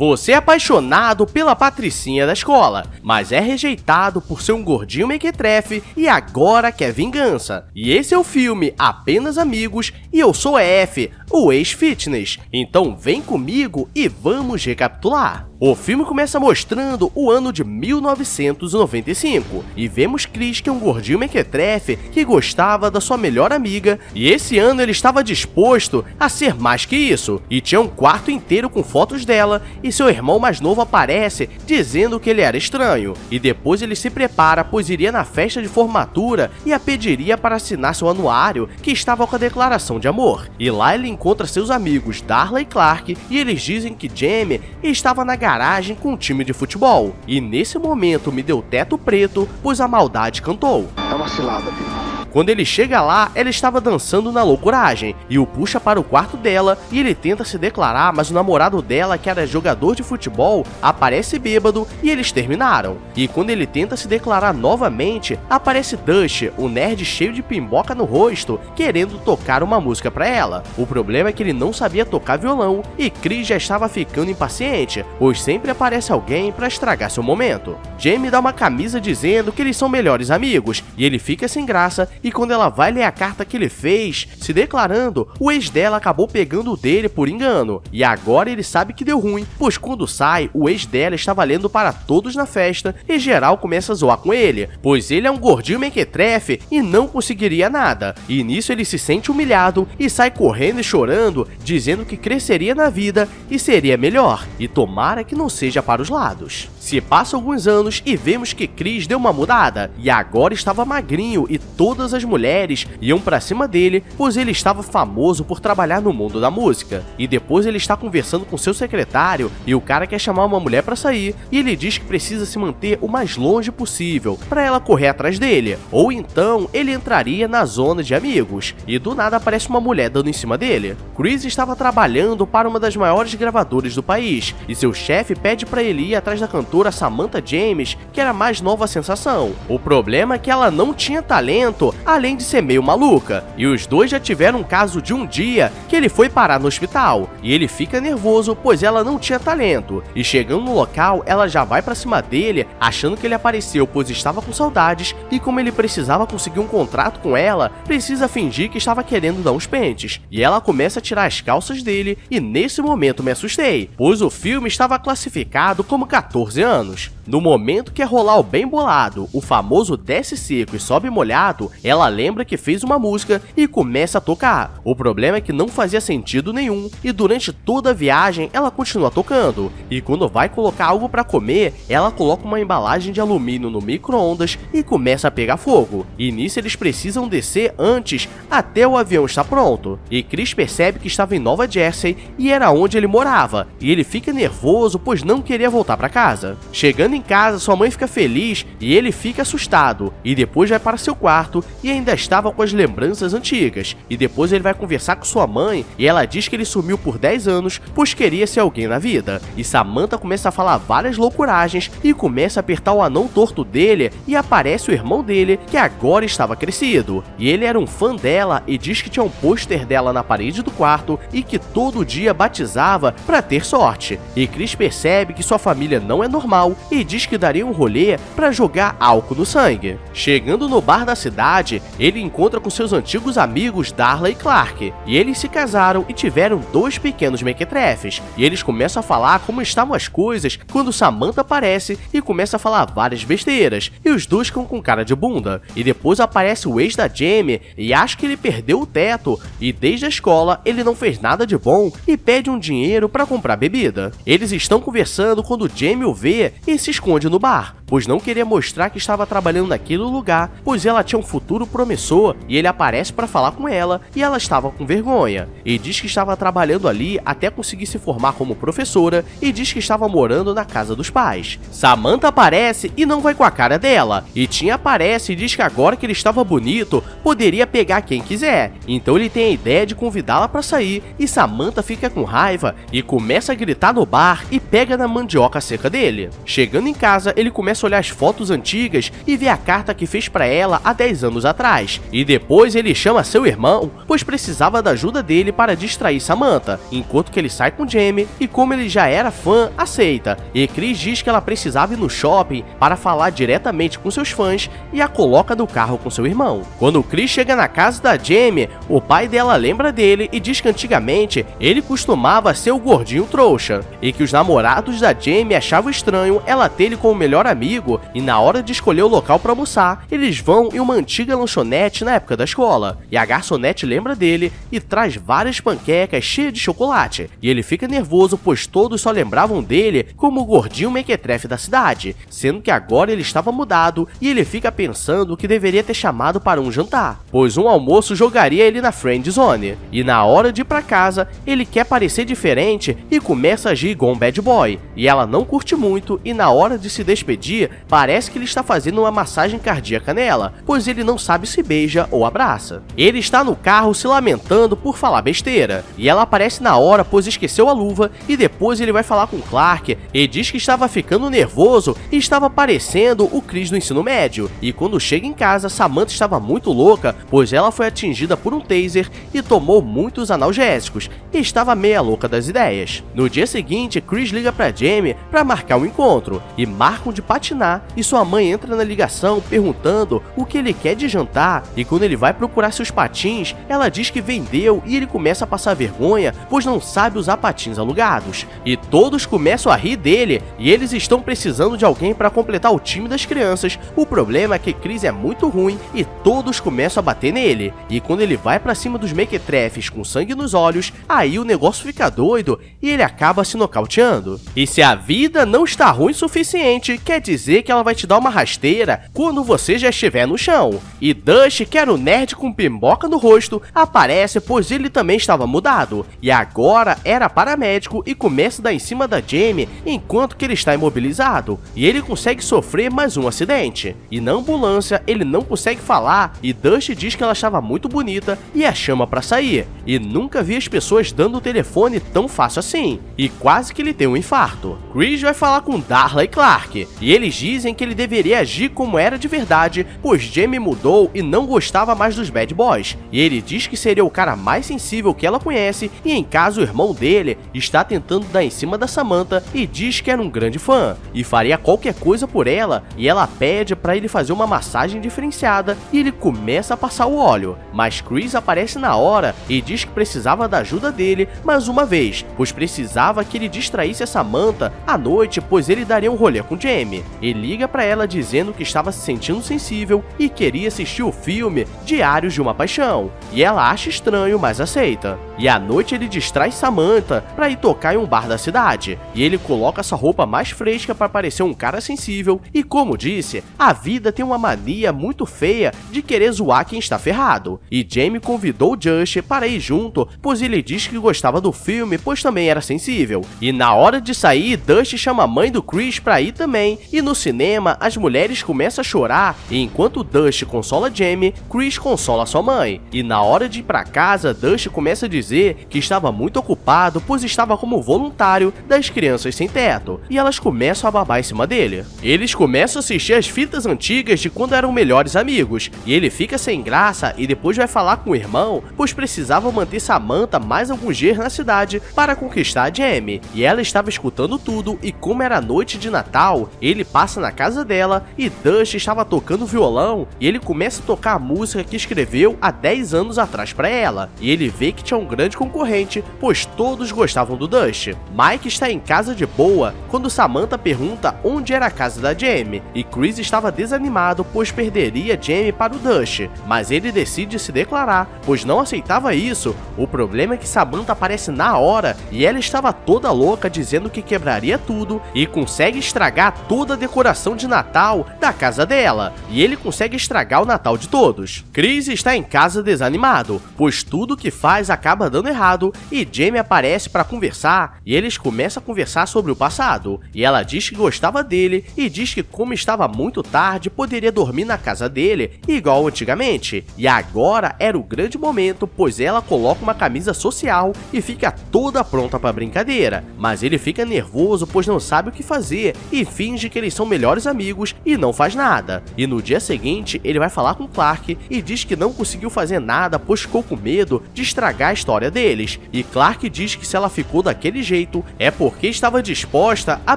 Você é apaixonado pela patricinha da escola, mas é rejeitado por ser um gordinho mequetrefe e agora quer vingança. E esse é o filme Apenas Amigos e eu sou F, o ex-fitness. Então vem comigo e vamos recapitular. O filme começa mostrando o ano de 1995 e vemos Chris, que é um gordinho mequetrefe que gostava da sua melhor amiga, e esse ano ele estava disposto a ser mais que isso e tinha um quarto inteiro com fotos dela, e seu irmão mais novo aparece dizendo que ele era estranho, e depois ele se prepara, pois iria na festa de formatura e a pediria para assinar seu anuário, que estava com a declaração de amor. E lá ele encontra seus amigos Darla e Clark e eles dizem que Jamie estava na garagem com um time de futebol, e nesse momento me deu teto preto, pois a maldade cantou. É uma cilada, filho. Quando ele chega lá, ela estava dançando na loucuragem e o puxa para o quarto dela e ele tenta se declarar, mas o namorado dela, que era jogador de futebol, aparece bêbado e eles terminaram. E quando ele tenta se declarar novamente, aparece Dust, o nerd cheio de pimboca no rosto, querendo tocar uma música para ela. O problema é que ele não sabia tocar violão e Chris já estava ficando impaciente, pois sempre aparece alguém para estragar seu momento. Jamie dá uma camisa dizendo que eles são melhores amigos e ele fica sem graça. E quando ela vai ler a carta que ele fez, se declarando, o ex dela acabou pegando o dele por engano. E agora ele sabe que deu ruim, pois quando sai, o ex dela estava lendo para todos na festa e geral começa a zoar com ele, pois ele é um gordinho mequetrefe e não conseguiria nada. E nisso ele se sente humilhado e sai correndo e chorando, dizendo que cresceria na vida e seria melhor, e tomara que não seja para os lados. Se passam alguns anos e vemos que Chris deu uma mudada e agora estava magrinho e todas as mulheres iam pra cima dele, pois ele estava famoso por trabalhar no mundo da música. E depois ele está conversando com seu secretário e o cara quer chamar uma mulher pra sair e ele diz que precisa se manter o mais longe possível pra ela correr atrás dele, ou então ele entraria na zona de amigos. E do nada aparece uma mulher dando em cima dele. Chris estava trabalhando para uma das maiores gravadoras do país e seu chefe pede pra ele ir atrás da cantora Samantha James, que era a mais nova sensação. O problema é que ela não tinha talento, além de ser meio maluca, e os dois já tiveram um caso de um dia que ele foi parar no hospital, e ele fica nervoso pois ela não tinha talento, e chegando no local ela já vai pra cima dele, achando que ele apareceu pois estava com saudades, e como ele precisava conseguir um contrato com ela, precisa fingir que estava querendo dar uns pentes, e ela começa a tirar as calças dele, e nesse momento me assustei, pois o filme estava classificado como 14 anos. No momento que é rolar o bem bolado, o famoso desce seco e sobe molhado, ela lembra que fez uma música e começa a tocar. O problema é que não fazia sentido nenhum e durante toda a viagem ela continua tocando. E quando vai colocar algo para comer, ela coloca uma embalagem de alumínio no micro-ondas e começa a pegar fogo. E nisso eles precisam descer antes, até o avião estar pronto. E Chris percebe que estava em Nova Jersey e era onde ele morava. E ele fica nervoso pois não queria voltar para casa. Chegando em casa, sua mãe fica feliz e ele fica assustado, e depois vai para seu quarto e ainda estava com as lembranças antigas, e depois ele vai conversar com sua mãe e ela diz que ele sumiu por 10 anos pois queria ser alguém na vida, e Samantha começa a falar várias loucuragens e começa a apertar o anão torto dele e aparece o irmão dele, que agora estava crescido, e ele era um fã dela e diz que tinha um pôster dela na parede do quarto e que todo dia batizava para ter sorte, e Chris percebe que sua família não é normal e diz que daria um rolê para jogar álcool no sangue. Chegando no bar da cidade, ele encontra com seus antigos amigos Darla e Clark, e eles se casaram e tiveram 2 pequenos mequetrefes, e eles começam a falar como estavam as coisas quando Samantha aparece e começa a falar várias besteiras, e os dois ficam com cara de bunda, e depois aparece o ex da Jamie e acha que ele perdeu o teto, e desde a escola ele não fez nada de bom e pede um dinheiro para comprar bebida. Eles estão conversando quando Jamie o vê e se esconde no bar, pois não queria mostrar que estava trabalhando naquele lugar, pois ela tinha um futuro promissor, e ele aparece para falar com ela e ela estava com vergonha, e diz que estava trabalhando ali até conseguir se formar como professora, e diz que estava morando na casa dos pais. Samantha aparece e não vai com a cara dela, e Tim aparece e diz que agora que ele estava bonito, poderia pegar quem quiser, então ele tem a ideia de convidá-la para sair, e Samantha fica com raiva e começa a gritar no bar e pega na mandioca seca dele. Chegando em casa, ele começa começa a olhar as fotos antigas e vê a carta que fez pra ela há 10 anos atrás. E depois ele chama seu irmão, pois precisava da ajuda dele para distrair Samantha, enquanto que ele sai com Jamie e, como ele já era fã, aceita. E Chris diz que ela precisava ir no shopping para falar diretamente com seus fãs e a coloca no carro com seu irmão. Quando Chris chega na casa da Jamie, o pai dela lembra dele e diz que antigamente ele costumava ser o gordinho trouxa e que os namorados da Jamie achavam estranho ela ter ele como melhor amigo, e na hora de escolher o local para almoçar, eles vão em uma antiga lanchonete na época da escola, e a garçonete lembra dele e traz várias panquecas cheias de chocolate, e ele fica nervoso pois todos só lembravam dele como o gordinho mequetrefe da cidade, sendo que agora ele estava mudado e ele fica pensando que deveria ter chamado para um jantar, pois um almoço jogaria ele na friend zone, e na hora de ir para casa, ele quer parecer diferente e começa a agir igual um bad boy, e ela não curte muito e na hora de se despedir, parece que ele está fazendo uma massagem cardíaca nela, pois ele não sabe se beija ou abraça. Ele está no carro se lamentando por falar besteira, e ela aparece na hora pois esqueceu a luva, e depois ele vai falar com Clark e diz que estava ficando nervoso e estava parecendo o Chris do ensino médio, e quando chega em casa, Samantha estava muito louca, pois ela foi atingida por um taser e tomou muitos analgésicos, e estava meia louca das ideias. No dia seguinte, Chris liga pra Jamie para marcar um encontro, e marcam de patinar, e sua mãe entra na ligação perguntando o que ele quer de jantar, e quando ele vai procurar seus patins, ela diz que vendeu e ele começa a passar vergonha, pois não sabe usar patins alugados. E todos começam a rir dele, e eles estão precisando de alguém para completar o time das crianças. O problema é que Chris é muito ruim e todos começam a bater nele, e quando ele vai pra cima dos mequetrefes com sangue nos olhos, aí o negócio fica doido e ele acaba se nocauteando. E se a vida não está ruim o suficiente, quer dizer que ela vai te dar uma rasteira quando você já estiver no chão. E Dust, que era o nerd com pimboca no rosto, aparece pois ele também estava mudado, e agora era paramédico e começa a dar em cima da Jamie enquanto que ele está imobilizado, e ele consegue sofrer mais um acidente. E na ambulância ele não consegue falar, e Dust diz que ela estava muito bonita e a chama para sair, e nunca vi as pessoas dando o telefone tão fácil assim, e quase que ele tem um infarto. Chris vai falar com Darla e Clark, e eles dizem que ele deveria agir como era de verdade, pois Jamie mudou e não gostava mais dos bad boys, e ele diz que seria o cara mais sensível que ela conhece, e em caso o irmão dele está tentando dar em cima da Samantha e diz que era um grande fã, e faria qualquer coisa por ela, e ela pede para ele fazer uma massagem diferenciada, e ele começa a passar o óleo, mas Chris aparece na hora e diz que precisava da ajuda dele mais uma vez, pois precisava que ele distraísse a Samantha à noite, pois ele daria um rolê com Jamie. Ele liga para ela dizendo que estava se sentindo sensível e queria assistir o filme Diários de uma Paixão, e ela acha estranho, mas aceita. E à noite ele distrai Samantha para ir tocar em um bar da cidade, e ele coloca sua roupa mais fresca para parecer um cara sensível, e como disse, a vida tem uma mania muito feia de querer zoar quem está ferrado, e Jamie convidou Just para ir junto, pois ele diz que gostava do filme, pois também era sensível. E na hora de sair, Dust chama a mãe do Chris para ir também, e no cinema as mulheres começam a chorar, e enquanto Dust consola Jamie, Chris consola sua mãe. E na hora de ir para casa, Dust começa a dizer que estava muito ocupado, pois estava como voluntário das crianças sem teto, e elas começam a babar em cima dele. Eles começam a assistir as fitas antigas de quando eram melhores amigos, e ele fica sem graça e depois vai falar com o irmão, pois precisava manter Samantha mais alguns dias na cidade para conquistar a Jamie, e ela estava escutando tudo, e como era noite de Natal, ele passa na casa dela e Dust estava tocando violão, e ele começa a tocar a música que escreveu há 10 anos atrás para ela, e ele vê que tinha um grande concorrente, pois todos gostavam do Dust. Mike está em casa de boa quando Samantha pergunta onde era a casa da Jamie, e Chris estava desanimado pois perderia Jamie para o Dust, mas ele decide se declarar, pois não aceitava isso. O problema é que Samantha aparece na hora e ela estava toda louca dizendo que quebraria tudo e consegue estragar toda a decoração de Natal da casa dela, e ele consegue estragar o Natal de todos. Chris está em casa desanimado, pois tudo que faz acaba acaba dando errado e Jamie aparece para conversar e eles começam a conversar sobre o passado. E ela diz que gostava dele e diz que como estava muito tarde poderia dormir na casa dele igual antigamente. E agora era o grande momento, pois ela coloca uma camisa social e fica toda pronta para brincadeira. Mas ele fica nervoso pois não sabe o que fazer e finge que eles são melhores amigos e não faz nada. E no dia seguinte ele vai falar com Clark e diz que não conseguiu fazer nada pois ficou com medo de estragar a história deles. E Clark diz que se ela ficou daquele jeito é porque estava disposta a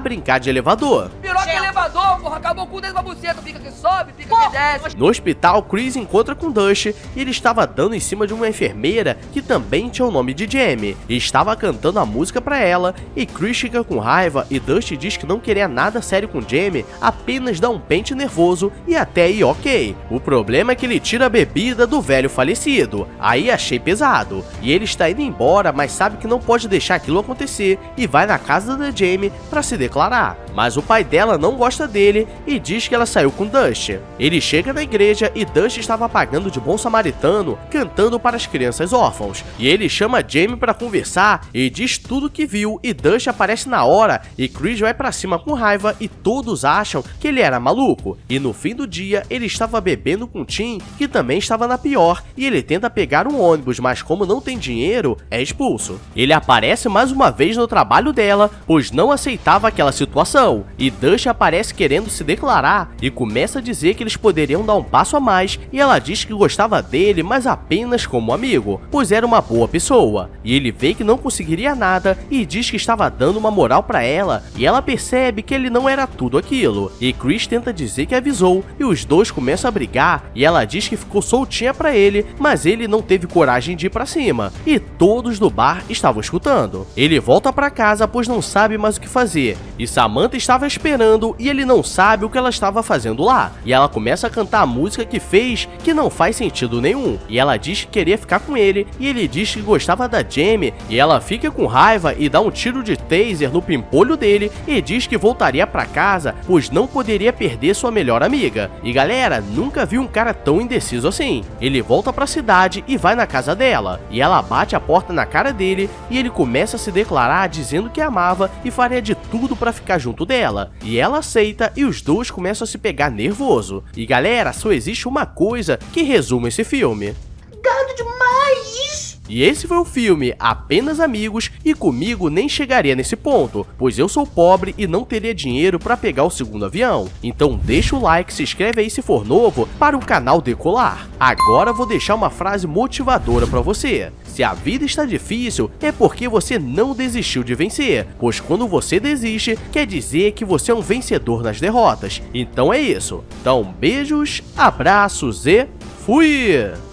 brincar de elevador. Piroca elevador, porra, acabou com o dedo pra buceta, fica que sobe, fica que desce. No hospital, Chris encontra com Dust e ele estava dando em cima de uma enfermeira que também tinha o nome de Jamie e estava cantando a música pra ela. E Chris fica com raiva e Dust diz que não queria nada sério com Jamie, apenas dá um pente nervoso e até aí ok. O problema é que ele tira a bebida do velho falecido, aí achei pesado. E ele está indo embora, mas sabe que não pode deixar aquilo acontecer e vai na casa da Jamie para se declarar. Mas o pai dela não gosta dele e diz que ela saiu com Dust. Ele chega na igreja e Dust estava pagando de bom samaritano, cantando para as crianças órfãos. E ele chama Jamie para conversar e diz tudo que viu e Dust aparece na hora e Chris vai para cima com raiva e todos acham que ele era maluco. E no fim do dia ele estava bebendo com Tim, que também estava na pior, e ele tenta pegar um ônibus, mas como não tem dinheiro, é expulso. Ele aparece mais uma vez no trabalho dela, pois não aceitava aquela situação, e Dust aparece querendo se declarar e começa a dizer que eles poderiam dar um passo a mais, e ela diz que gostava dele, mas apenas como amigo, pois era uma boa pessoa. E ele vê que não conseguiria nada e diz que estava dando uma moral pra ela, e ela percebe que ele não era tudo aquilo. E Chris tenta dizer que avisou, e os dois começam a brigar, e ela diz que ficou soltinha pra ele, mas ele não teve coragem de ir pra cima, e todos do bar estavam escutando. Ele volta pra casa pois não sabe mais o que fazer, e Samantha estava esperando e ele não sabe o que ela estava fazendo lá. E ela começa a cantar a música que fez, que não faz sentido nenhum, e ela diz que queria ficar com ele, e ele diz que gostava da Jamie, e ela fica com raiva e dá um tiro de taser no pimpolho dele, e diz que voltaria pra casa, pois não poderia perder sua melhor amiga. E galera, nunca vi um cara tão indeciso assim. Ele volta pra cidade e vai na casa dela, e ela bate a porta na cara dele, e ele começa a se declarar dizendo que amava e faria de tudo pra ficar junto dela. E ela aceita e os dois começam a se pegar nervoso. E galera, só existe uma coisa que resume esse filme. Gado demais! E esse foi o filme Apenas Amigos, e comigo nem chegaria nesse ponto, pois eu sou pobre e não teria dinheiro para pegar o segundo avião. Então deixa o like, se inscreve aí se for novo para o canal decolar. Agora vou deixar uma frase motivadora para você. Se a vida está difícil, é porque você não desistiu de vencer, pois quando você desiste, quer dizer que você é um vencedor nas derrotas. Então é isso. Então beijos, abraços e fui!